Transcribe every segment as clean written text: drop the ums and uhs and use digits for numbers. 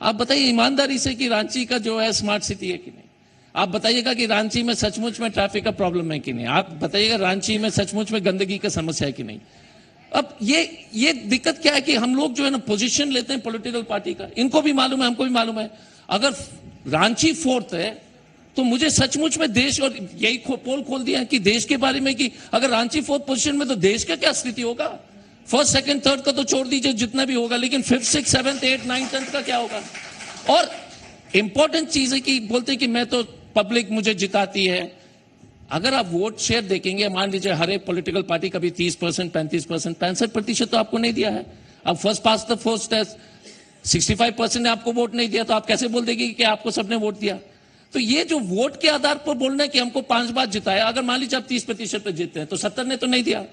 आप बताइए ईमानदारी से कि रांची का जो है स्मार्ट सिटी है कि नहीं। आप बताइएगा कि रांची में सचमुच में ट्रैफिक का प्रॉब्लम है कि नहीं। आप बताइएगा रांची में सचमुच में गंदगी का समस्या है कि नहीं। अब ये दिक्कत क्या है कि हम लोग जो है ना पोजीशन लेते हैं पॉलिटिकल पार्टी का, इनको भी मालूम है, हमको भी मालूम है। अगर रांची फोर्थ है तो मुझे सचमुच में देश, और यही पोल खोल दिया है कि देश के बारे में कि अगर रांची फोर्थ पोजीशन में तो देश का क्या स्थिति होगा। फर्स्ट सेकंड थर्ड का तो छोड़ दीजिए जितना भी होगा, लेकिन fifth six seventh eight ninth 10th का क्या होगा। और इंपॉर्टेंट चीज है कि बोलते हैं कि मैं तो पब्लिक मुझे जिताती है। अगर आप वोट शेयर देखेंगे, मान लीजिए हर एक पॉलिटिकल पार्टी का भी 30%, 35%, 65% तो आपको नहीं दिया है। अब फर्स्ट पास द फर्स्ट है, 65% ने आपको वोट नहीं दिया, तो आप कैसे बोल देंगे कि आपको सबने वोट दिया। तो ये जो वोट के आधार पर बोलना है कि हमको 5 बार जिताया, अगर मान लीजिए आप 30% पे जीतते हैं तो 70 ने तो नहीं दिया।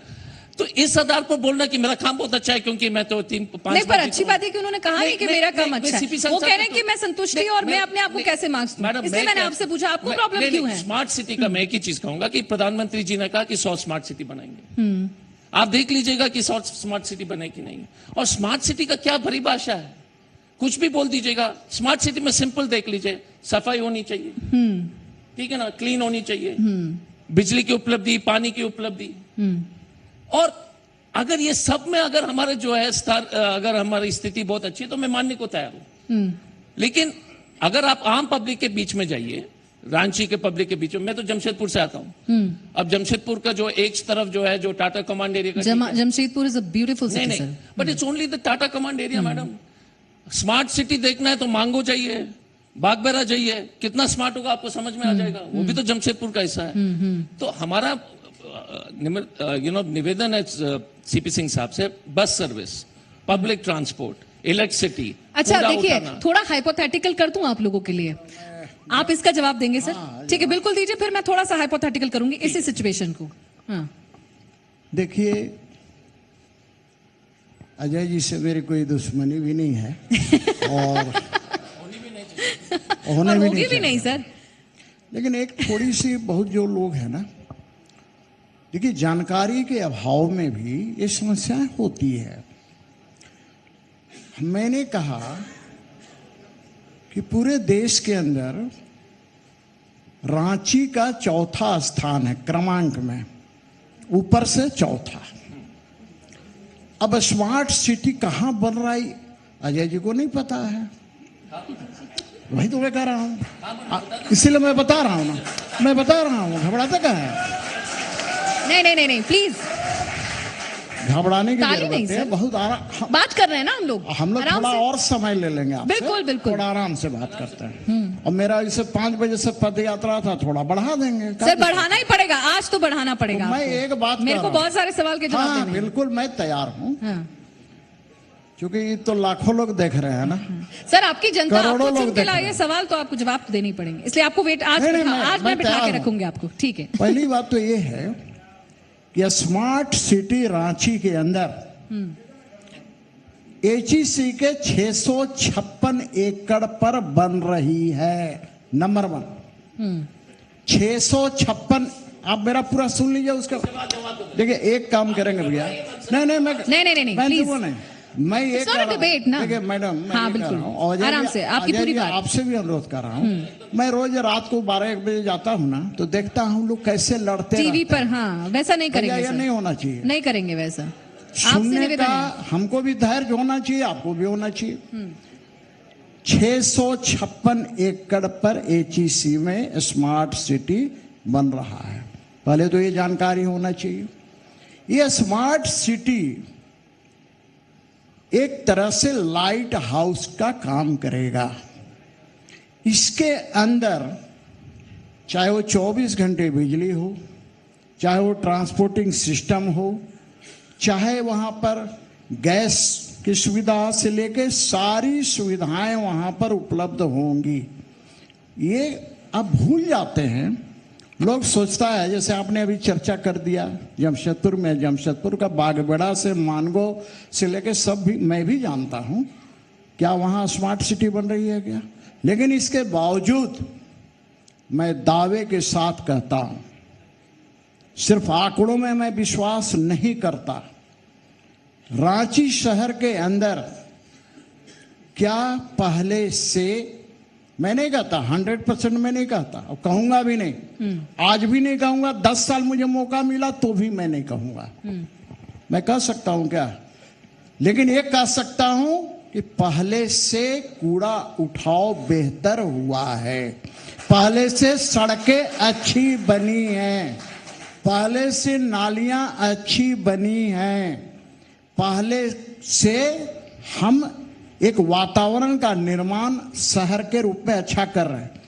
तो इस आधार पर बोलना कि मेरा काम बहुत अच्छा है क्योंकि मैं तो 3-5 नहीं, पर अच्छी बात है कि उन्होंने कहा नहीं कि मेरा काम अच्छा है। वो कह रहे हैं कि मैं संतुष्टि और मैं अपने आप को कैसे मार्क्स दूं, इसलिए मैंने आपसे पूछा आपको प्रॉब्लम क्यों है। स्मार्ट सिटी का मैं एक ही चीज कहूंगा कि प्रधानमंत्री जी ने कहा कि 100 स्मार्ट सिटी बनाएंगे। आप देख लीजिएगा कि 100 स्मार्ट सिटी बने कि नहीं। और स्मार्ट सिटी का क्या परिभाषा है, कुछ भी बोल दीजिएगा। स्मार्ट सिटी में सिंपल देख लीजिए, सफाई होनी चाहिए, ठीक है ना, क्लीन होनी चाहिए, बिजली की उपलब्धि, पानी की उपलब्धि। और अगर ये सब में अगर हमारे जो है अगर हमारी स्थिति बहुत अच्छी है तो मैं मानने को तैयार हूं। लेकिन अगर आप आम पब्लिक के बीच में जाइए, रांची के पब्लिक के बीच में, मैं तो जमशेदपुर से आता हूं। अब जमशेदपुर का जो एक तरफ जो है जो टाटा कमांड एरिया का, Jamshedpur is a beautiful city sir, but it's only the Tata command area madam. Smart city देखना है तो मांगो जाइए, बागबेरा जाइए, कितना स्मार्ट होगा आपको समझ में आ जाएगा। वो भी तो जमशेदपुर का हिस्सा है। तो हमारा निवेदन है सीपी सिंह साहब से, bus service, public transport, electricity. अच्छा देखिए, थोड़ा हाइपोथेटिकल कर दूं आप लोगों के लिए, आप इसका जवाब देंगे सर? ठीक है, बिल्कुल दीजिए, फिर मैं थोड़ा सा हाइपोथेटिकल करूंगी इसी सिचुएशन को। हाँ देखिए, अजय जी से मेरी कोई दुश्मनी भी नहीं है और होने भी नहीं सर। लेकिन एक थोड़ी सी बहुत जो लोग हैं ना, देखिए जानकारी के अभाव में भी ये समस्याएं होती है। मैंने कहा कि पूरे देश के अंदर रांची का चौथा स्थान है क्रमांक में, ऊपर से चौथा। अब स्मार्ट सिटी कहां बन रहा है अजय जी को नहीं पता है, वही तो मैं कह रहा हूं, इसीलिए मैं बता रहा हूं ना, मैं बता रहा हूं, घबराता क्या है? नहीं प्लीज, घबराने की जरूरत है, बहुत आराम बात कर रहे हैं ना हम लोग थोड़ा और समय ले लेंगे आपसे, बिल्कुल थोड़ा आराम से बात करते हैं। और मेरा इसे 5 बजे से पद यात्रा था, थोड़ा बढ़ा देंगे सर, बढ़ाना ही पड़ेगा, आज तो बढ़ाना पड़ेगा। मैं एक बात, मेरे को बहुत सारे सवाल के जवाब देने हैं। बिल्कुल मैं तैयार हूँ, क्योंकि तो लाखों लोग देख रहे हैं ना सर, आपकी जनता करोड़ों आपको लोग चुन के लाए सवाल, तो आपको जवाब देने ही पड़ेंगे, इसलिए आपको वेट आज मैं बिठा के रखूंगी आपको, ठीक है। पहली बात तो ये है कि स्मार्ट सिटी रांची के अंदर एचईसी के 656 एकड़ पर बन रही है। नंबर 1, 656। आप मेरा पूरा सुन लीजिए, उसका देखिए एक काम करेंगे भैया। नहीं प्लीज, मैं ये डिबेट ना, देखिए मैडम, हाँ बिल्कुल आराम से, आपकी पूरी बात। आपसे भी अनुरोध कर रहा हूँ, मैं रोज रात को 12-1 बजे जाता हूँ ना, तो देखता हूँ लोग कैसे लड़ते टीवी पर। हाँ, वैसा नहीं करेंगे सर, नहीं होना चाहिए, नहीं करेंगे वैसा। सुनने का हमको भी धैर्य होना चाहिए, आपको भी होना चाहिए। 656 एकड़ पर एचईसी में स्मार्ट सिटी बन रहा है, पहले तो ये जानकारी होना चाहिए। ये स्मार्ट सिटी एक तरह से लाइट हाउस का काम करेगा। इसके अंदर चाहे वो 24 घंटे बिजली हो, चाहे वो ट्रांसपोर्टिंग सिस्टम हो, चाहे वहां पर गैस की सुविधा से लेके सारी सुविधाएं वहां पर उपलब्ध होंगी। ये अब भूल जाते हैं लोग, सोचता है जैसे आपने अभी चर्चा कर दिया जमशेदपुर में, जमशेदपुर का बागबेड़ा से मानगो से लेके सब भी मैं भी जानता हूं, क्या वहां स्मार्ट सिटी बन रही है क्या? लेकिन इसके बावजूद मैं दावे के साथ कहता हूं, सिर्फ आंकड़ों में मैं विश्वास नहीं करता। रांची शहर के अंदर क्या पहले से, मैं नहीं कहता 100% मैं नहीं कहता और कहूंगा भी नहीं, आज भी नहीं कहूंगा, 10 साल मुझे मौका मिला तो भी मैं नहीं कहूंगा। मैं कह सकता हूं क्या, लेकिन ये कह सकता हूं कि पहले से कूड़ा उठाव बेहतर हुआ है, पहले से सड़कें अच्छी बनी हैं, पहले से नालियां अच्छी बनी हैं, पहले से हम एक वातावरण का निर्माण शहर के रूप में अच्छा कर रहे हैं।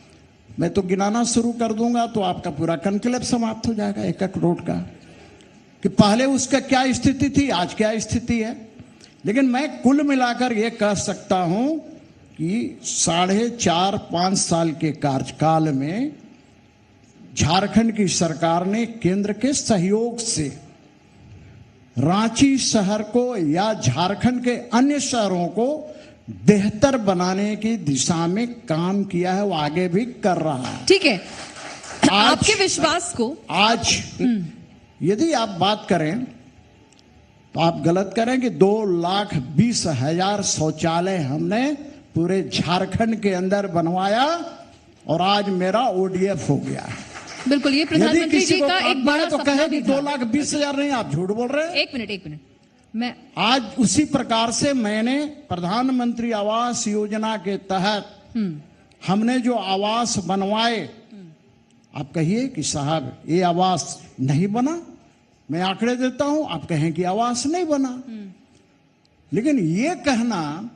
मैं तो गिनाना शुरू कर दूंगा तो आपका पूरा कनक्लेव समाप्त हो जाएगा एक एक रोड का, कि पहले उसका क्या स्थिति थी, आज क्या स्थिति है। लेकिन मैं कुल मिलाकर यह कह सकता हूं कि 4.5-5 साल के कार्यकाल में झारखंड की सरकार ने केंद्र के सहयोग से रांची शहर को या झारखंड के अन्य शहरों को बेहतर बनाने की दिशा में काम किया है, वो आगे भी कर रहा है। ठीक है, आपके विश्वास को आज यदि आप बात करें तो आप गलत करें कि 2,20,000 शौचालय हमने पूरे झारखंड के अंदर बनवाया और आज मेरा ओडीएफ हो गया। बिल्कुल, ये प्रधानमंत्री जी का एक बड़ा तो सपना कहे भी कि था। 2,20,000 नहीं, आप झूठ बोल रहे हैं। एक मिनट मैं आज उसी प्रकार से मैंने प्रधानमंत्री आवास योजना के तहत हमने जो आवास बनवाए, आप कहिए कि साहब ये आवास नहीं बना, मैं आंकड़े देता हूं, आप कहें कि आवास नहीं बना। लेकिन ये कहना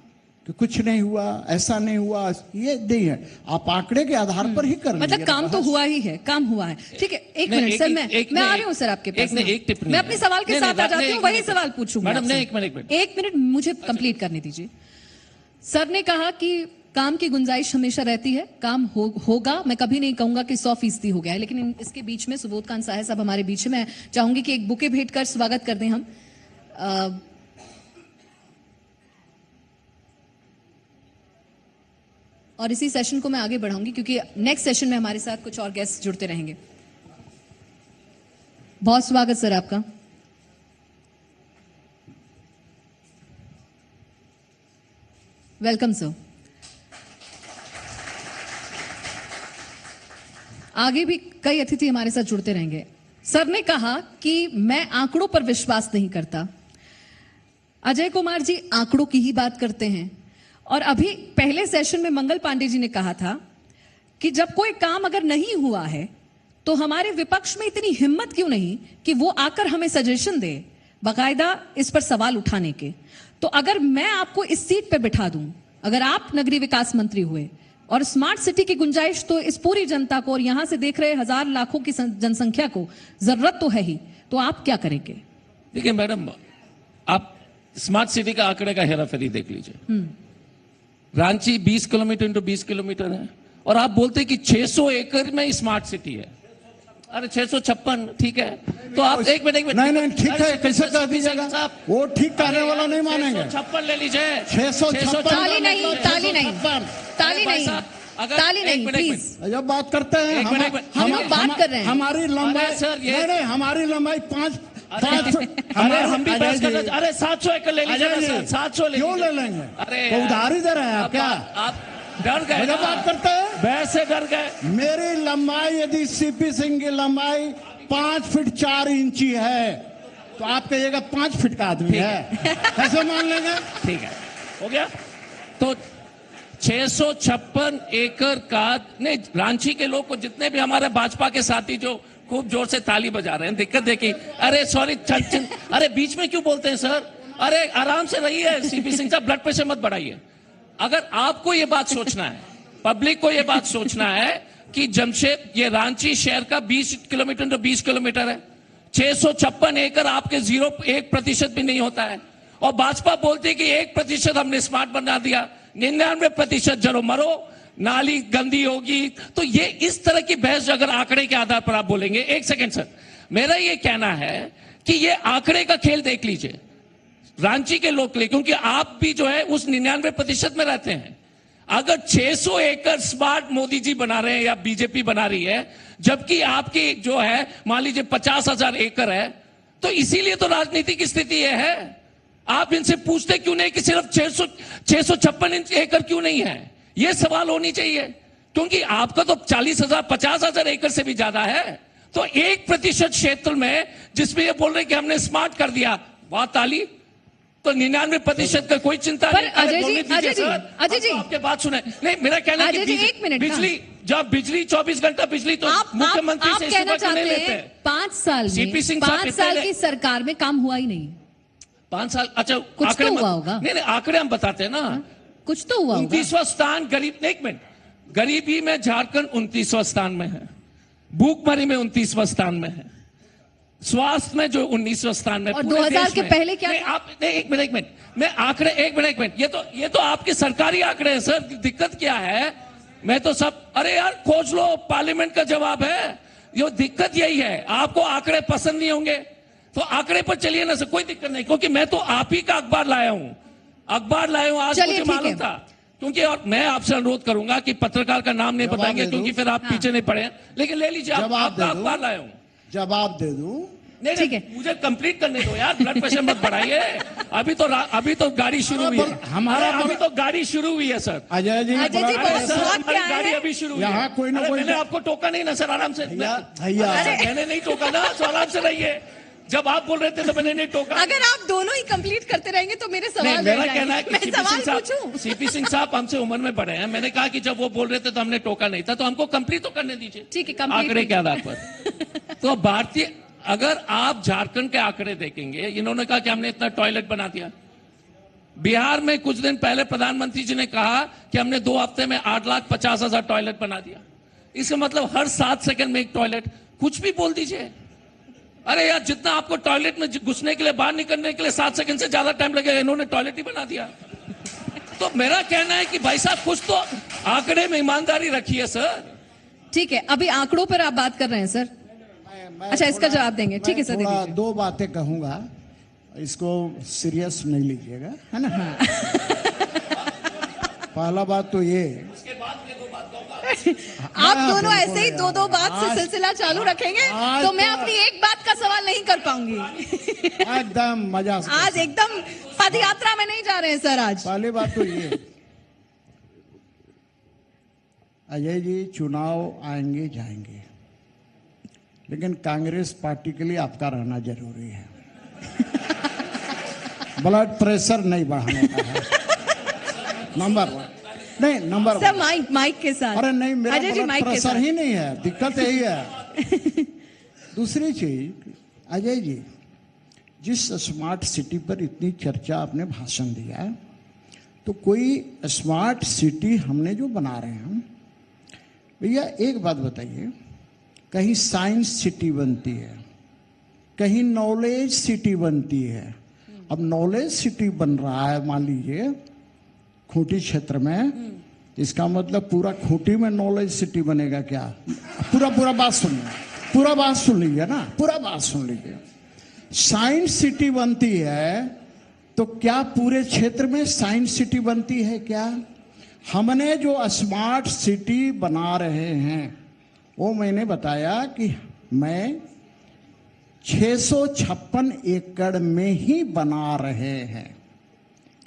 कि कुछ नहीं हुआ, ऐसा नहीं हुआ, ये नहीं है। आप आंकड़े के आधार पर ही कर मतलब काम तो हुआ ही है, काम हुआ है। ठीक है, एक मिनट सर, मैं आ रही हूँ सर आपके पास। मैं अपने सवाल के साथ आ जाती हूँ, वही सवाल पूछूंगा। मैडम एक मिनट मुझे कंप्लीट करने दीजिए। सर ने कहा कि काम की गुंजाइश हमेशा रहती है, काम होगा। मैं कभी नहीं कहूंगा कि 100% हो गया है, लेकिन इसके बीच में सुबोध कांत साहब साहब हमारे बीच में, मैं चाहूंगी कि एक बुके भेंट कर स्वागत कर दें हम। और इसी सेशन को मैं आगे बढ़ाऊंगी क्योंकि नेक्स्ट सेशन में हमारे साथ कुछ और गेस्ट जुड़ते रहेंगे। बहुत स्वागत सर आपका। Welcome sir. आगे भी कई अतिथि हमारे साथ जुड़ते रहेंगे। सर ने कहा कि मैं आंकड़ों पर विश्वास नहीं करता। अजय कुमार जी आंकड़ों की ही बात करते हैं, और अभी पहले सेशन में मंगल पांडे जी ने कहा था कि जब कोई काम अगर नहीं हुआ है तो हमारे विपक्ष में इतनी हिम्मत क्यों नहीं कि वो आकर हमें सजेशन दे, बाकायदा इस पर सवाल उठाने के। तो अगर मैं आपको इस सीट पर बिठा दूं, अगर आप नगरीय विकास मंत्री हुए, और स्मार्ट सिटी की गुंजाइश तो इस पूरी जनता को और यहां से देख रहे हजार लाखों की जनसंख्या को जरूरत तो है ही, तो आप क्या करेंगे? देखिए मैडम, आप स्मार्ट सिटी का आंकड़े का हेराफेरी देख लीजिए। रांची 20 किलोमीटर इंटू 20 किलोमीटर है, और आप बोलते हैं कि 600 एकड़ में स्मार्ट सिटी है। अरे 656, ठीक है, तो आप एक मिनट नहीं ठीक है, कैसे कह दीजिएगा? वो ठीक कहने वाला नहीं मानेंगे। 656 ले लीजिए। 656 ताली नहीं, ताली नहीं, ताली नहीं, ताली नहीं, प्लीज। जब बात करते हैं हम लोग बात कर रहे हैं। हमारी लंबाई सर, ये नहीं, हमारी लंबाई 5 अरे हम भी बहस कर रहे थे। अरे 700 एकड़ ले लीजिए, 700 ले क्यों ले लेंगे? अरे तो उधारी दे रहे हैं आप क्या? आप डर गए, जब बात करते हैं बहस से डर गए। मेरी लंबाई यदि सीपी सिंह की लंबाई 5 फीट 4 इंची है तो आप कहिएगा 5 फीट का आदमी है, कैसे मान लेंगे? ठीक है, हो गया। तो 656 एकड़ का नहीं, रांची के लोग को, जितने भी हमारे भाजपा के साथी जो खूब जोर से ताली बजा रहे हैं, दिक्कत देखी। अरे सॉरी, अरे बीच में क्यों बोलते हैं सर? अरे आराम से रहिए सीपी सिंह साहब, ब्लड प्रेशर मत बढ़ाइए। अगर आपको ये बात सोचना है, पब्लिक को ये बात सोचना है कि जमशेद, ये रांची शहर का 20 किलोमीटर तो 20 किलोमीटर है, 656 एकड़ आपके 0.1% भी नहीं होता है, और भाजपा बोलती है कि 1% हमने स्मार्ट बना दिया, 99% जरो मरो, नाली गंदी होगी। तो ये इस तरह की बहस अगर आंकड़े के आधार पर आप बोलेंगे, एक सेकंड सर, मेरा ये कहना है कि ये आंकड़े का खेल देख लीजिए रांची के लोग के लिए, क्योंकि आप भी जो है उस 99% में रहते हैं। अगर 600 एकड़ स्मार्ट मोदी जी बना रहे हैं या बीजेपी बना रही है, जबकि आपकी जो है मान लीजिए 50,000 एकड़ है, तो इसीलिए तो राजनीति की स्थिति यह है। आप इनसे पूछते क्यों नहीं कि सिर्फ 656 एकड़ क्यों नहीं है? यह सवाल होनी चाहिए, क्योंकि आपका तो 40,000 50,000 एकड़ से भी ज्यादा है। तो 1% क्षेत्र में जिसमें ये बोल रहे कि हमने स्मार्ट कर दिया, वाह ताली। तो 99% का कोई चिंता पर नहीं। अजय बोलने जी, दीजिए अजय जी, सर, अजय हम जी। तो आपके बात सुने नहीं। मेरा कहना है अजय कि जी, एक मिनट, बिजली, जब बिजली 24 घंटा बिजली तो मुख्यमंत्री आप से कहना सुबह क्यों नहीं चाहते लेते? हैं 5 साल में, सीपी सिंह साहब 5 साल इतने- की सरकार में काम हुआ ही नहीं। 5 साल, अच्छा कुछ आंकड़े तो मत- हुआ होगा। नहीं आंकड़े हम बताते हैं ना। कुछ तो हुआ होगा। 29वां स्थान गरीब, एक मिनट, गरीबी में झारखंड 29वां स्थान में है, भूखमरी में 29वां स्थान में है, स्वास्थ्य में जो 19वां स्थान में, और पूरे 2000 देश के में। पहले क्या नहीं, था? आप नहीं, एक मिनट मैं आंकड़े, एक मिनट ये तो आपके सरकारी आंकड़े हैं सर। दिक्कत क्या है? मैं तो सब, अरे यार खोज लो, पार्लियामेंट का जवाब है। ये दिक्कत यही है, आपको आंकड़े पसंद नहीं होंगे तो आंकड़े पर चलिए ना सर, कोई दिक्कत नहीं, क्योंकि मैं तो आप ही का अखबार लाया हूं, आज चलिए, मुझे ठीक मालूम है। था। क्योंकि और मैं आपसे अनुरोध करूंगा कि पत्रकार का नाम नहीं जवाब बताएंगे, दे दूं? क्योंकि फिर आप हाँ। पीछे नहीं पड़े हैं। लेकिन ले लीजिए, जवाब आपका दे दूं? अखबार लाया हूं। जवाब दे दूं? नहीं ठीक नहीं, है। मुझे कंप्लीट करने दो यार, ब्लड प्रेशर मत बढ़ाइए। अभी तो गाड़ी शुरू हुई है। हमारा अभी तो गाड़ी शुरू हुई है सर। अजय जी, अजय जी, बड़ा- बहुत अरे सर, स्वाद हमारी क्या गाड़ी है? अभी शुरू हुई यहाँ है। कोई ना अरे कोई- मैंने आपको टोका नहीं ना सर, आराम से। भैया अरे मैंने नहीं टोका ना, तो आराम से रहिए। जब आप बोल रहे थे तो मैंने नहीं टोका। अगर आप दोनों ही कंप्लीट करते रहेंगे तो मेरे नहीं, सवाल मेरा रह कहना है जाएंगे। कि मैं सवाल पूछूं? सीपी सिंह साहब हमसे उम्र में बड़े हैं। मैंने कहा कि जब वो बोल रहे थे तो हमने टोका नहीं था, तो हमको कंप्लीट तो करने दीजिए। ठीक है, complete आंकड़े के आधार पर। तो भारतीय, अगर आप झारखंड के आंकड़े देखेंगे, इन्होंने कहा कि हमने इतना टॉयलेट बना दिया। बिहार में कुछ दिन पहले प्रधानमंत्री जी ने कहा कि हमने 2 हफ्ते में 8,50,000 टॉयलेट बना दिया। इसका मतलब हर 7 सेकंड में एक टॉयलेट। कुछ भी बोल दीजिए। अरे यार, जितना आपको टॉयलेट में घुसने के लिए, बाहर निकलने के लिए 7 सेकंड से ज्यादा टाइम लगेगा, इन्होंने टॉयलेट ही बना दिया। तो मेरा कहना है कि भाई साहब कुछ तो आंकड़े में ईमानदारी रखिए सर। ठीक है, अभी आंकड़ों पर आप बात कर रहे हैं सर। मैं अच्छा, इसका थोड़ा- जवाब देंगे। ठीक है मैं सर, दे थोड़ा दीजिए। 2 बातें कहूंगा, इसको सीरियस नहीं लीजिएगा, है ना? पहला बात तो ये, आप दोनों बिल्कुल ऐसे ही यार। 2-2 बात से आज- सिलसिला चालू रखेंगे आज तो मैं तो- अपनी एक बात का सवाल नहीं कर पाऊंगी। एकदम मजा से। आज एकदम पद यात्रा में नहीं जा रहे हैं सर आज। पहली बात तो ये, अजय जी, चुनाव आएंगे जाएंगे, लेकिन कांग्रेस पार्टी के लिए आपका रहना जरूरी है। ब्लड प्रेशर नहीं बढ़ाने का है, नंबर 1। नहीं, नंबर सर 1। माइक के साथ। अरे नहीं, मेरा अजय जी, ब्लड माइक के प्रेशर साथ। ही नहीं है, दिक्कत यही है। दूसरी चीज, अजय जी, जिस स्मार्ट सिटी पर इतनी चर्चा आपने भाषण दिया, तो कोई स्मार्ट सिटी हमने जो बना रहे हैं, भैया एक बात बताइए, कहीं साइंस सिटी बनती है, कहीं नॉलेज सिटी बनती है। अब नॉलेज सिटी बन रहा है, मान लीजिए खूंटी क्षेत्र में, इसका मतलब पूरा खूंटी में नॉलेज सिटी बनेगा क्या? पूरा बात सुनिए, पूरा बात सुन लीजिए ना, पूरा बात सुन लीजिए। साइंस सिटी बनती है तो क्या पूरे क्षेत्र में साइंस सिटी बनती है क्या? हमने जो स्मार्ट सिटी बना रहे हैं, वो मैंने बताया कि मैं 656 एकड़ में ही बना रहे हैं,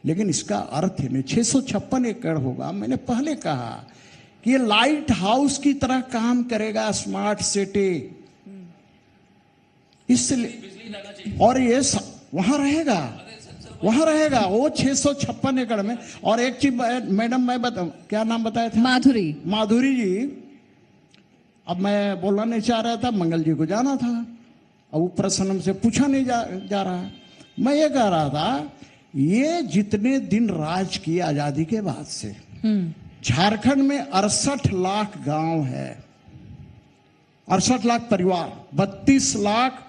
लेकिन इसका अर्थ है नहीं 656 एकड़ होगा। मैंने पहले कहा कि ये लाइट हाउस की तरह काम करेगा स्मार्ट सिटी, इसलिए, और ये वहां रहेगा वो 656 एकड़ में। और एक चीज मैडम, मैं बताऊं, क्या नाम बताया था? माधुरी जी। अब मैं बोलना नहीं चाह रहा था, मंगल जी को जाना था, अब वो प्रश्न हमसे पूछा नहीं जा रहा। मैं ये कह रहा था, ये जितने दिन राज की आजादी के बाद से झारखंड में 68 लाख गांव है, 68 लाख परिवार, 32 लाख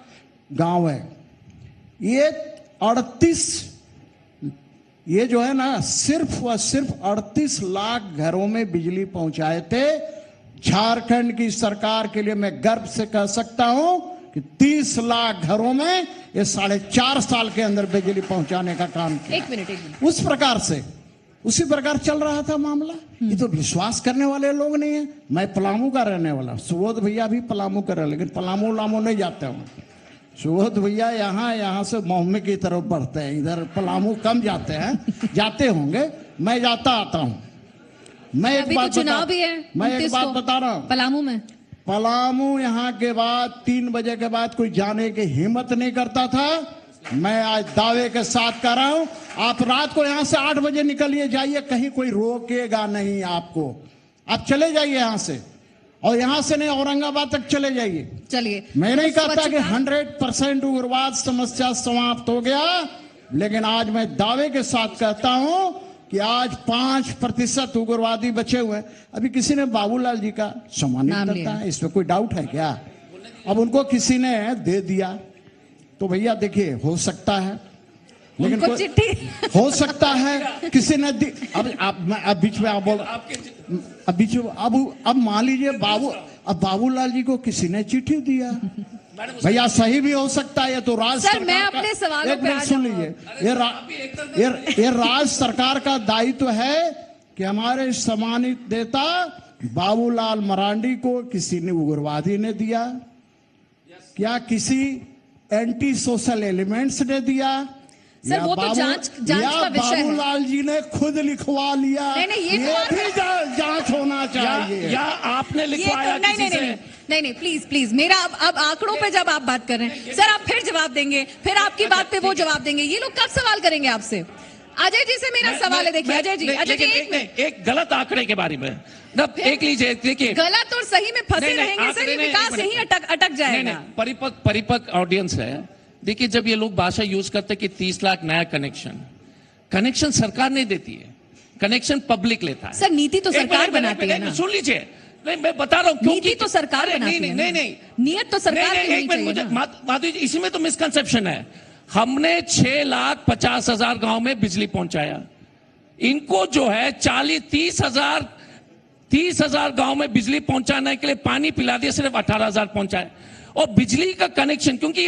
गांव है। ये 38, ये जो है ना, सिर्फ व सिर्फ 38 लाख घरों में बिजली पहुंचाए थे। झारखंड की सरकार के लिए मैं गर्व से कह सकता हूं कि 30 लाख घरों में ये 4.5 साल के अंदर बिजली पहुंचाने का काम किया। एक मिनट। उस प्रकार से, उसी प्रकार चल रहा था मामला। ये तो विश्वास करने वाले लोग नहीं है। मैं पलामू का रहने वाला, सुबोध भैया भी पलामू का रहे, लेकिन पलामू लामू नहीं जाते हूं, सुबोध भैया यहाँ से मोहम्मद की तरफ बढ़ते हैं, इधर पलामू कम जाते हैं, जाते होंगे, मैं जाता आता हूँ। मैं अभी तो चुनाव भी है मैं एक 29 बात को, बता रहा हूँ, पलामू में। पलामू यहाँ के बाद 3 बजे के बाद कोई जाने की हिम्मत नहीं करता था। मैं आज दावे के साथ कर रहा हूं, आप रात को यहां से 8 बजे निकलिए, जाइए, कहीं कोई रोकेगा नहीं आपको। आप चले जाइए यहां से, और यहां से नहीं औरंगाबाद तक चले जाइए। चलिए, मैं नहीं तो कहता कि स्वच्छता- 100% उग्रवाद समस्या समाप्त हो गया, लेकिन आज मैं दावे के साथ कहता हूं कि आज 5% उग्रवादी बचे हुए हैं। अभी किसी ने बाबूलाल जी का सम्मानित नाम करता लिया। है, इसमें कोई डाउट है क्या? अब उनको किसी ने दे दिया, तो भैया देखिए, हो सकता है, लेकिन उनको कोई- चिट्ठी हो सकता है किसी ने अब अब बीच में आप बोल, अब बीच में अब मान लीजिए अब बाबूलाल जी को किसी ने चिट्ठी दिया, भैया सही भी हो सकता है। ये तो राज्य सर, मैं सरकार का- अपने सवालों एक पे मिनट आ सुन जाऊंगा। लीजिए, ये राज्य सरकार का दायित्व है कि हमारे सम्मानित नेता बाबूलाल मरांडी को किसी ने उग्रवादी ने दिया, क्या किसी एंटी सोशल एलिमेंट्स ने दिया, सर, वो तो जांच का विषय है। बाबूलाल जी ने खुद लिखवा लिया? नहीं, ये तो और- भी जांच होना चाहिए। या आपने ये तो लिखवाया नहीं किसी नहीं से? नहीं नहीं नहीं, प्लीज मेरा अब आंकड़ों पे जब आप बात कर रहे हैं सर, आप फिर जवाब देंगे, फिर आपकी बात पे वो जवाब देंगे। ये लोग कब सवाल करेंगे आपसे? अजय जी से मेरा सवाल है, देखिए अजय जी, एक गलत आंकड़े के बारे में एक लीजिए, देखिए गलत और सही में फंसे नहीं, रहेंगे सर, ये आंकड़े नहीं, विकास एक यहीं मिनट। अटक जाएगा। परिपक्व ऑडियंस है। देखिए, जब ये लोग भाषा यूज करते हैं कि 30 लाख नया कनेक्शन सरकार नहीं देती है, कनेक्शन पब्लिक लेता है। सर, नीति तो एक सरकार मिनट, बनाती है ना। सुन लीजिए, नहीं मैं बता रहा हूँ क्योंकि नीति तो सरकार अरे, बनाती है ना। नहीं नियत तो सरकार की होनी चाहिए ना। माधवी जी, इसी में तो मिसकंसेप्शन है। हमने 6,50,000 गांव में बिजली पहुंचाया, इनको जो है 30,000 गांव में बिजली पहुंचाने के लिए पानी पिला दिया, सिर्फ 18,000 पहुंचाए। और बिजली का कनेक्शन, क्योंकि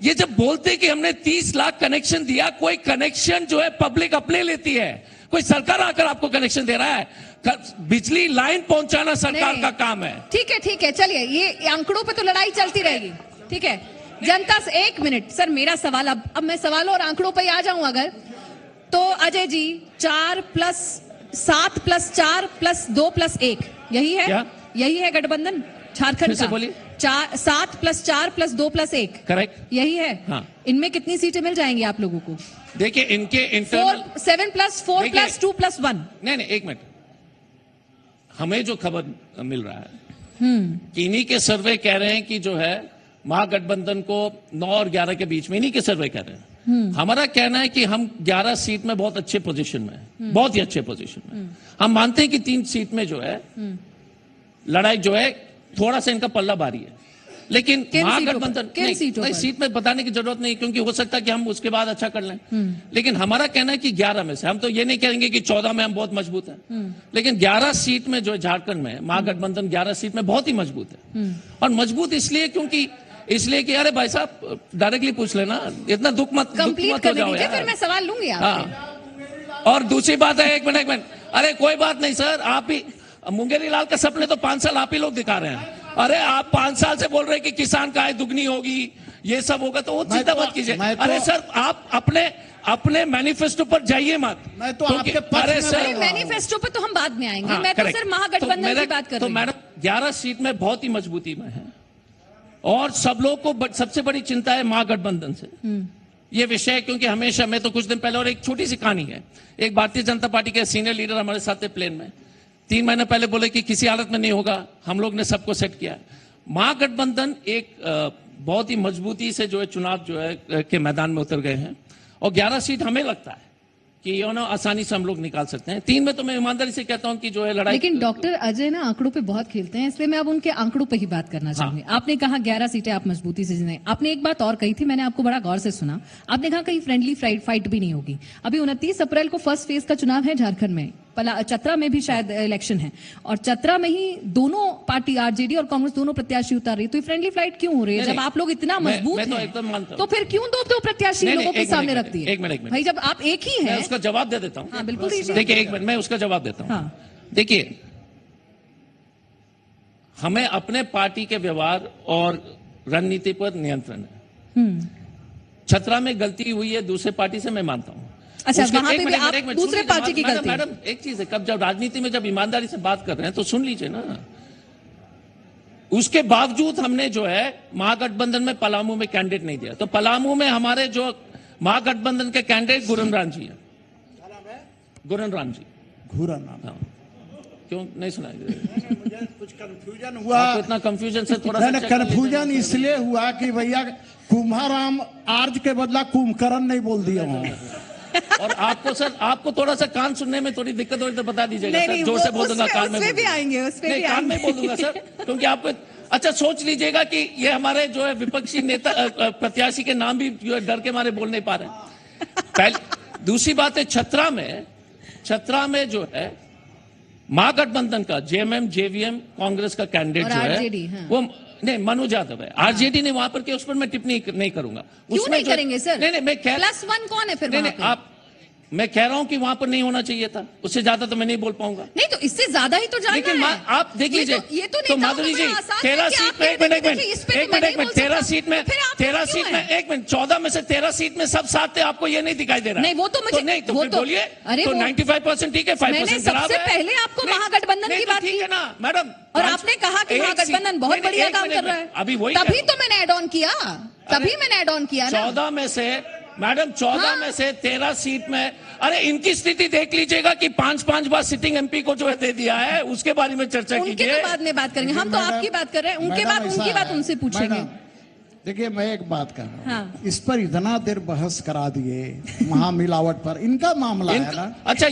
ये जब बोलते कि हमने 30 लाख कनेक्शन दिया, कोई कनेक्शन जो है पब्लिक अपने लेती है, कोई सरकार आकर आपको कनेक्शन दे रहा है? बिजली लाइन पहुंचाना सरकार नहीं। का काम है। ठीक है, चलिए, ये आंकड़ों पे तो लड़ाई चलती रहेगी, ठीक है। जनता से 1 मिनट सर, मेरा सवाल अब मैं सवालों और आंकड़ों पे आ जाऊं अगर, तो अजय जी 4 + 7 + 4 + 2 + 1 यही है क्या? यही है गठबंधन झारखंड फिर से का? बोलिए। 7 + 4 + 2 + 1 करेक्ट। यही है। हाँ। इनमें कितनी सीटें मिल जाएंगी आप लोगों को? देखिए, इनके इंटरनल 7 + 4 देखिए- + 2 + 1। नहीं, एक मिनट, हमें जो खबर मिल रहा है कि इन्हीं के सर्वे कह रहे हैं कि जो है महागठबंधन को 9 और 11 के बीच में, इन्हीं के सर्वे कह रहे हैं। हमारा कहना है कि हम 11 सीट में बहुत अच्छे पोजीशन में हैं, बहुत ही अच्छे पोजीशन में। हम मानते हैं कि 3 सीट में जो है लड़ाई जो है थोड़ा सा इनका पल्ला भारी है, लेकिन किन महागठबंधन किन सीटों नहीं, पर? सीट में बताने की जरूरत नहीं, क्योंकि हो सकता है कि हम उसके बाद अच्छा कर लें। लेकिन हमारा कहना है कि 11 में से, हम तो ये नहीं कहेंगे कि 14 में हम बहुत मजबूत हैं, लेकिन 11 सीट में जो है झारखंड में महागठबंधन 11 सीट में बहुत ही मजबूत है। और मजबूत इसलिए इसलिए कि अरे भाई साहब डायरेक्टली पूछ लेना, इतना दुख मत कंप्लीट हो करने जाओ दीजिए, यार। फिर मैं सवाल लूंगी आपसे। हाँ, और दूसरी बात है, एक मिनट, अरे कोई बात नहीं सर, आप ही मुंगेरी लाल के सपने तो 5 साल आप ही लोग दिखा रहे हैं। अरे आप 5 साल से बोल रहे हैं कि किसान का आय दुगनी होगी, ये सब होगा, तो वो चिंता मत कीजिए। अरे सर, आप अपने मैनिफेस्टो पर जाइए मत। मैं तो आपके पक्ष अरे में सर, अरे मैनिफेस्टो पे तो हम बाद में आएंगे, हाँ, मैं तो correct। सर महागठबंधन की बात कर तो रही हूँ। मैडम 11 सीट में बहुत ही मजबूती में है, और सब लोग को सबसे बड़ी चिंता है महागठबंधन से ये विषय, क्योंकि हमेशा, मैं तो कुछ दिन पहले, और एक छोटी सी कहानी है, एक भारतीय जनता पार्टी के सीनियर लीडर हमारे साथ थे प्लेन में, 3 महीने पहले बोले कि किसी हालत में नहीं होगा, हम लोग ने सबको सेट किया। महागठबंधन एक बहुत ही मजबूती से जो है चुनाव जो है के मैदान में उतर गए हैं, और 11 सीट हमें लगता है कि ये ना आसानी से हम लोग निकाल सकते हैं। 3 में तो मैं ईमानदारी से कहता हूं कि जो है लड़ाई। लेकिन डॉक्टर अजय ना आंकड़ों पे बहुत खेलते हैं, इसलिए मैं अब उनके आंकड़ों पे ही बात करना चाहूंगी। आपने कहा 11 सीटें आप मजबूती से जीतेंगे। आपने एक बात और कही थी, मैंने आपको बड़ा गौर से सुना। आपने कहा कहीं फ्रेंडली फाइट भी नहीं होगी। अभी 29 अप्रैल को फर्स्ट फेज का चुनाव है झारखंड में, चतरा में भी शायद इलेक्शन है, और चतरा में ही दोनों पार्टी आरजेडी और कांग्रेस दोनों प्रत्याशी उतार रही है। तो ये फ्रेंडली फाइट क्यों हो रही है? नहीं, जब आप लोग इतना मैं मजबूत तो हैं, एकदम मानता हूं। तो फिर क्यों दो प्रत्याशी नहीं, लोगों के एक सामने मिनट, रख दिए? एक मिनट। भाई जब आप एक ही मैं हैं। उसका जवाब दे देता हूं। हाँ, बिल्कुल दीजिए। देखिए, एक मिनट, मैं उसका जवाब देता हूं। हाँ। देखिए, हमें अपने पार्टी के व्यवहार और रणनीति पर नियंत्रण है। छतरा में गलती हुई है दूसरे पार्टी से, मैं मानता हूं। अच्छा, उसके- वहां एक पे भी मिनट, आप एक मिनट, दूसरे सुन लीजिए, पार्टी की गलती। मैडम एक चीज है, कब जब राजनीति में जब ईमानदारी से बात कर रहे हैं तो सुन लीजिए ना। उसके बावजूद हमने जो है महागठबंधन में पलामू में कैंडिडेट नहीं दिया, तो पलामू में हमारे जो महागठबंधन के कैंडिडेट गुरन राम जी है। गुरन राम जी, घूरन राम। हाँ। क्यों नहीं सुना? मुझे कुछ कंफ्यूजन हुआ। आपको इतना कंफ्यूजन से थोड़ा सा check कर लीजिए। कंफ्यूजन इसलिए हुआ कि भैया कुम्हाराम आर्ज के बदला कुंभकर्ण नहीं बोल दिया हूँ। अच्छा। और आपको सर, आपको थोड़ा सा कान सुनने में थोड़ी दिक्कत हो तो बता दीजिएगा नहीं, सर, नहीं, जोर से वो बोल दूंगा, उसमें- कान में उसमें बोल भी दूंगा। आएंगे, उसमें नहीं, भी कान में आएंगे। बोल दूंगा सर, क्योंकि आपको अच्छा सोच लीजिएगा कि ये हमारे जो है विपक्षी नेता प्रत्याशी के नाम भी जो है डर के मारे बोल नहीं पा रहे हैं। पहले दूसरी बात है, छतरा में जो है महागठबंधन का जेएमएम जेवीएम कांग्रेस का कैंडिडेट और जो है आरजेडी, हाँ। वो नहीं, मनोज यादव है। आरजेडी ने वहां पर किया, उस पर मैं टिप्पणी नहीं करूंगा। क्यों नहीं करेंगे सर? नहीं, मैं कह +1 कौन है फिर नहीं, वहां नहीं, पे? आप मैं कह रहा हूं कि वहां पर नहीं होना चाहिए था, उससे ज्यादा तो मैं नहीं बोल पाऊंगा। नहीं तो इससे ज्यादा ही तो जानना लेकिन है। आप देख लीजिए, ये तो नहीं माधुरी जी 13 सीट में, एक मिनट 13 सीट में 13 सीट में 1 मिनट 14 में से 13 सीट में सब साथ थे, आपको ये नहीं दिखाई दे रहा? नहीं, वो तो मुझे- नहीं तो वो फिर तो- बोलिए, अरे तो वो- 95% ठीक है, 5% मैंने खराब सबसे है। पहले आपको नहीं, महागठबंधन नहीं, की तो बात ठीक की है ना मैडम। और आपने कहा कि एक महागठबंधन सीट- बहुत नहीं, बढ़िया एक काम मिनट कर रहा में, है। अभी वही तभी कह- तो मैंने ऐड ऑन किया, तभी मैंने ऐड ऑन किया ना। 14 में से मैडम 14 हाँ। में से 13 सीट में, अरे इनकी स्थिति देख लीजिएगा कि 5-5 बार सिटिंग एमपी को जो है दे दिया है, उसके बारे में चर्चा उनके कीजिए। तो बाद में बात करेंगे, हम तो मैडम- आपकी बात कर रहे हैं, उनके मैडम बाद ऐसा उनकी बात है, उनसे पूछेंगे। मैडम, देखिए मैं एक बात कर रहा हूँ, हाँ। इस पर इतना देर बहस करा दिए महामिलावट पर, इनका मामला है ना। अच्छा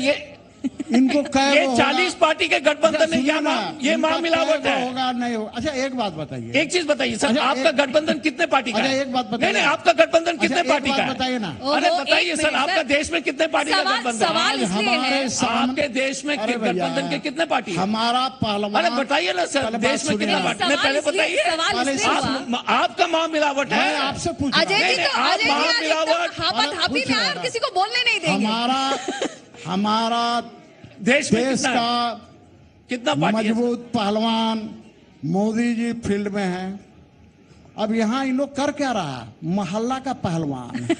इनको कह ये 40 पार्टी के गठबंधन में क्या ये मामिलावट है? होगा नहीं होगा। अच्छा एक बात बताइए, एक चीज बताइए सर, अच्छा, आपका एक- गठबंधन कितने पार्टी का अच्छा, है? एक बात बताइए। नहीं, आपका गठबंधन अच्छा, कितने एक पार्टी बात का है? बताइए ना। अरे ओहो, बताइए एक सर, मिनट, आपका सर। देश में कितने पार्टी का सवाल गठबंधन? इसलिए है। आपके देश में अरे भैया, गठबंधन के कितने पार्टी है? हमारा पहलवान। अरे बताइए ना सर, पहले बात देश में सुनिए कितने ना। पार्टी? नहीं, पहले बताइए। सवाल इसलिए हुआ। आपका महामिलावट मैं है? आपसे पूछ रहा अजय हूँ। जी नहीं, तो आप अजय जी आज महामिलावट- एकदम हापी में आए और किसी को बोलने नहीं देंगे। हमारा देश में देश कितना है? का कितना पार्टी है? मजबूत पहलवान मोदी जी फील्ड में हैं। अब यहाँ इन लोग कर क्या रहा है? मोहल्ला का पहलवान,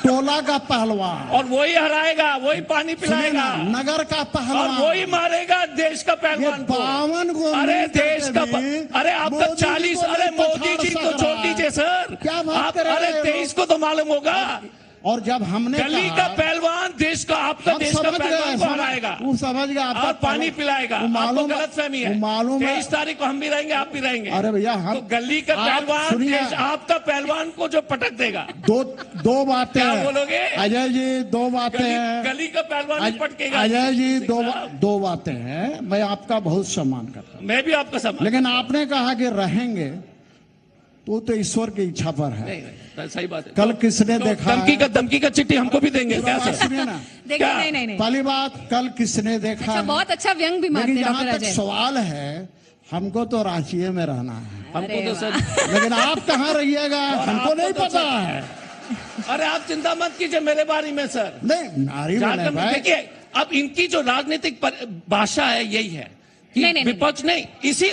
टोला का पहलवान, और वही हराएगा, वही पानी सुनिए पिलाएगा, ना, नगर का और पहलवान, वही मारेगा देश का ये पहलवान को। 52 को अरे मिलकर देश का भी अरे आपका मोदी जी 40, को अरे नहीं मोदी जी पछाड़ को सक छोड़ रहा। दीजिए सर। क्या बात आप कर रहे अरे हैं 23 को तो मालूम होगा, और जब हमने गली कहा- का पहलवान देश का, आपका हम देश का समझ गए, पहलवान को समझ- हराएगा वो समझ गया आपका और पानी पहलवान- पिलाएगा। वो आपको मालूम- गलत फहमी है। वो मालूम है। 23 तारीख को हम भी रहेंगे, आप भी रहेंगे। अरे भैया, हम- तो गली का आप पहलवान सुनिए। देश, आपका पहलवान को जो पटक देगा। दो बातें क्या हैं। बोलोगे? अजय जी दो बातें हैं। गली का पहलवान ही पटकेगा। अजय जी साहब, दो बातें हैं। मैं आपका बहुत सम्मान करता हूं, मैं भी आपका सम्मान। लेकिन आपने कहा कि रहेंगे, तो ईश्वर की इच्छा पर है। नहीं, सही बात है। कल किसने तो देखा धमकी का चिट्ठी हमको भी देंगे क्या बात सर? सुनिए ना, देखिए, क्या? नहीं। पहली बात, कल किसने देखा? अच्छा, बहुत अच्छा व्यंग भी मारते लेकिन हैं जहां डॉक्टर तक अजय। सवाल है, हमको तो रांची में रहना है, हमको अरे तो सर, लेकिन आप कहाँ रहिएगा हमको आपको नहीं तो पता सर- है। अरे आप चिंता मत कीजिए मेरे बारे में सर। नहीं, नारी बने झारखंड में भाई। देखिए, अब इनकी जो राजनीतिक भाषा है यही है कि नहीं। विपक्ष नहीं,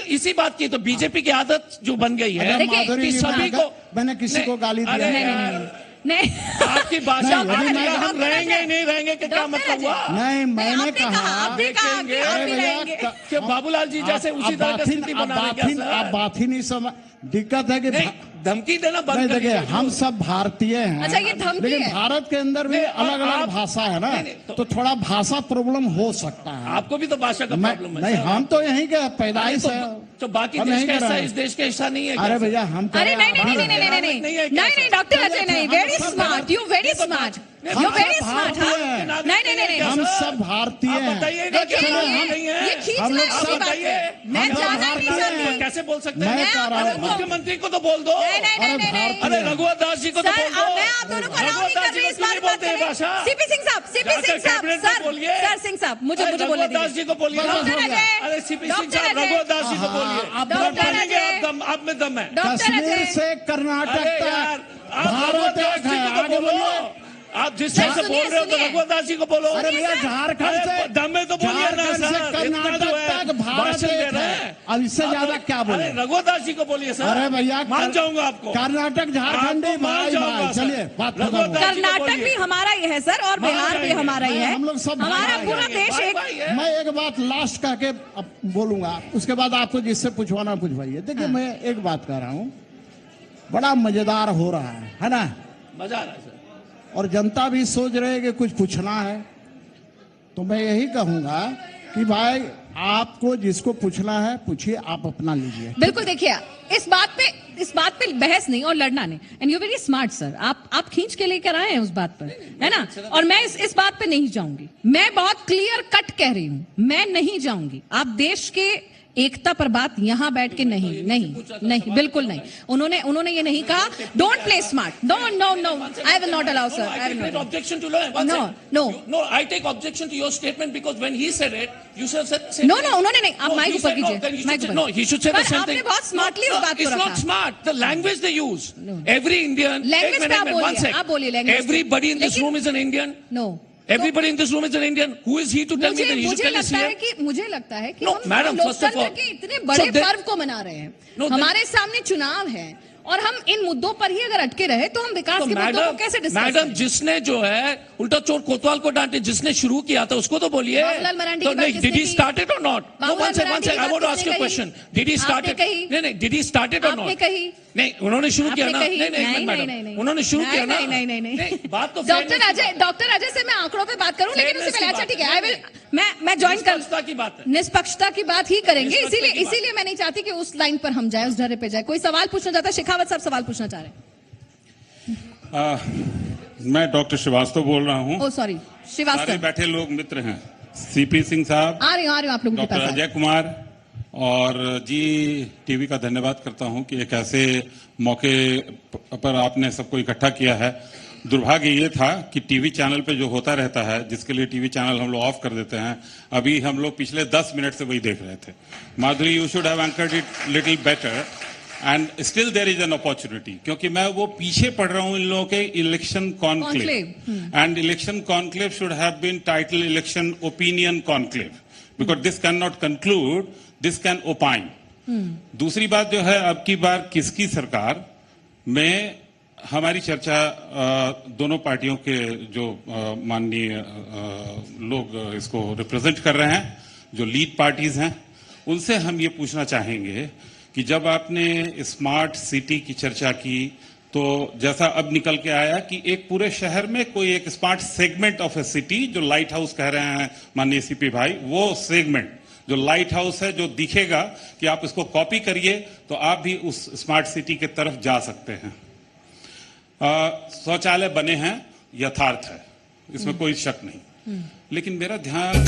इसी बात की तो बीजेपी की आदत जो बन गई है अरे देखिए, माधुरी कि जी, सभी को मैंने किसी नहीं, को गाली दिया अरे है? यार, नहीं आपकी भाषा नहीं, आपने नहीं, कहा हम डॉक्टर रहेंगे अजय, नहीं रहेंगे कि क्या डॉक्टर मतलब अजय, हुआ? नहीं, मैंने आपने कहा आपने कहा कि देखेंगे। आप अरे भी भैया, रहेंगे। कि बाबूलाल जी जैसे उसी तरह का स्थिति बनाने क्या सर? आप बात ही नहीं समझ। दिक्कत है कि नहीं, धमकी देना बंद नहीं, कर देखिए, दीजिए। हम सब भारतीय हैं। अच्छा, ये धमकी लेकिन है। भारत के अंदर भी नहीं, अलग अलग आप- भाषा है ना, नहीं, तो थोड़ा भाषा प्रॉब्लम हो सकता है। आपको भी तो भाषा का मैं- प्रॉब्लम है नहीं, सर। हम तो यहीं के पैदाइश तो- है। तो बाकी हम देश यहीं का के हिस्सा रहे। इस देश का हिस्सा नहीं है क्या अरे सर? भैया, हम कह अरे रहे हैं, नहीं नहीं है क्या नहीं सर? डॉक्टर अजय नहीं, वेरी हम सब स्मार्ट, यू वेरी तो स्मार्ट, हम यू सब वेरी स्मार्ट। भारतीय हैं। नहीं हम सब भारतीय आप हैं। बताइए ना देखिए, कि हम ये नहीं है। खींचना हम लोग है उसी सब बात पे। मैं हम सब जाना नहीं भारतीय चाहती। हैं। कैसे बोल सकते मैं हैं? कह रहा अरे हूं। मुख्यमंत्री को तो बोल दो। नहीं अरे भारतीय अरे हैं। रघुवर दास जी को तो सर, बोल दो। मैं आप दोनों को अलाउ नहीं रघुवर कर दास जी रही को इस क्यों बार नहीं बोलते हैं भाषा? सीपी सिंह साहब, जाकर कैबिनेट में बोलिए। सर सिंह साहब, मुझे अरे बोलने रघुवर दास जी को बोलिए ना। डॉक्टर अजय, अरे सीपी सिंह डॉक्टर साहब, अजय, रघुवर दास जी को बोलिए। आप डॉक्टर बोलेंगे, अजय, आप में दम है। डॉक्टर कश्मीर अजय, से कर्नाटक अरे तक यार, आप रघुवर भारत दास एक जी है। को तो आगे बोलो। बोलिए। आप जिस तरह से सुनिए, बोल रहे हो तो सुनिए। रघुवर दास जी को बोलो। अरे भैया, झारखंड अरे से दम में तो बोलिए ना झारखंड से सर। इतना कर्नाटक जो है तक भारत भाषण दे एक रहे है। हैं। अब इससे ज्यादा क्या बोले? अरे रघुदास जी को बोलिए सर। अरे भैया, मान जाऊंगा आपको। कर्नाटक झारखंड आपको मान जाऊंगा, सर। चलिए बात खत्म हो। रघुदास जी को कर्नाटक बोलिए। भी हमारा ही है सर, और मान बिहार भी जाएंगे। हमारा ही है। हम लोग सब हमारा भाई पूरा भाई देश भाई एक। भाई है। मैं एक बात लास्ट कह के अब बोलूंगा, उसके बाद आपको जिससे पूछवाना पूछवाइए। देखिए मैं एक बात कह रहा हूँ, बड़ा मजेदार हो रहा है ना? मजा आ रहा है सर। और जनता भी सोच रहे है कि कुछ पूछना है, तो मैं यही कहूंगा कि भाई आपको जिसको पूछना है पूछिए, आप अपना लीजिए। बिल्कुल, देखिए इस बात पे बहस नहीं और लड़ना नहीं। And you very smart sir, आप खींच के लेकर आए हैं उस बात पर, है ना? और मैं इस बात पे नहीं जाऊंगी। मैं बहुत क्लियर कट कह रही हूं, मैं नहीं जाऊंगी। आप देश के एकता पर बात यहां बैठ के नहीं, बिल्कुल नहीं। उन्होंने ये नहीं कहा don't play smart, no, I will not allow sir, I will not. Objection to No. I take objection to your statement because when he said it, you said No, उन्होंने नहीं। आप माइक ऊपर कीजिए। No, he should say the same आपने thing. बहुत smartly उस बात को It's रखा। not smart. The language they use. Every Indian. Language पे आप बोलिए, आप बोलिए language पे। Everybody in this लेकिन- room is an Indian. No, Everybody in this room is an Indian. Who is he to tell me that he should मुझे tell us लगता है here? कि No, हम madam, first of लोकतंत्र all- के इतने बड़े So then- पर्व को मना रहे हैं। No, then- हमारे सामने चुनाव है और हम इन मुद्दों पर ही अगर अटके रहे तो हम विकास के मुद्दों को कैसे डिस्कस मैडम करें? जिसने जो है उल्टा चोर कोतवाल को डांटे, जिसने शुरू किया था उसको तो बोलिए। बाबूलाल मरांडी तो की बात नहीं, किसने did he की? start it or not? No, Babulal one second, Marandi की I want to बात ask you a किसने question. कही? Did he start आपने it? कही? नहीं, did he start it or आपने not? कही? नहीं, उन्होंने शुरू किया आपने ना? कही? नहीं, मैडम, उन्होंने शुरू किया ना? नहीं। बात तो डॉक्टर अजय से मैं आंकड़ों पे बात करूं, लेकिन उससे पहले अच्छा ठीक है, मैं ज्वाइन कर, निष्पक्षता की बात है। निष्पक्षता की बात ही करेंगे। निष्पक्षता की बात। इसीलिए मैं नहीं चाहती कि उस लाइन पर हम जाए, उस ढर्रे पे जाए। कोई सवाल पूछना चाहता है? शेखावत साहब सवाल पूछना चाह रहे मैं डॉक्टर श्रीवास्तव बोल रहा हूँ। हैं। ओ सॉरी, सारे श्रीवास्तव। बैठे लोग मित्र हैं। सीपी सिंह साहब, आ रही हूँ आप लोगों के डॉक्टर पास। अजय कुमार और जी टीवी का धन्यवाद करता हूं कि एक ऐसे मौके पर आपने सबको इकट्ठा किया है। दुर्भाग्य ये था कि टीवी चैनल पे जो होता रहता है, जिसके लिए टीवी चैनल हम लोग ऑफ कर देते हैं, अभी हम लोग पिछले 10 मिनट से वही देख रहे थे। Madhuri, you should have anchored it little better and still there is an opportunity, क्योंकि मैं वो पीछे पढ़ रहा हूं इन लोगों के election conclave, and election conclave should have been title election opinion conclave, because this can not conclude, this can opine. दूसरी बात जो है, अब की बार किसकी सरकार में हमारी चर्चा दोनों पार्टियों के जो माननीय लोग इसको रिप्रेजेंट कर रहे हैं, जो लीड पार्टीज हैं, उनसे हम ये पूछना चाहेंगे कि जब आपने स्मार्ट सिटी की चर्चा की, तो जैसा अब निकल के आया कि एक पूरे शहर में कोई एक smart segment of A city, जो लाइट हाउस कह रहे हैं माननीय सीपी भाई, वो सेगमेंट जो लाइट हाउस है, जो दिखेगा कि आप इसको कॉपी करिए तो आप भी उस स्मार्ट सिटी के तरफ जा सकते हैं। शौचालय बने हैं, यथार्थ है, इसमें कोई शक नहीं। लेकिन मेरा ध्यान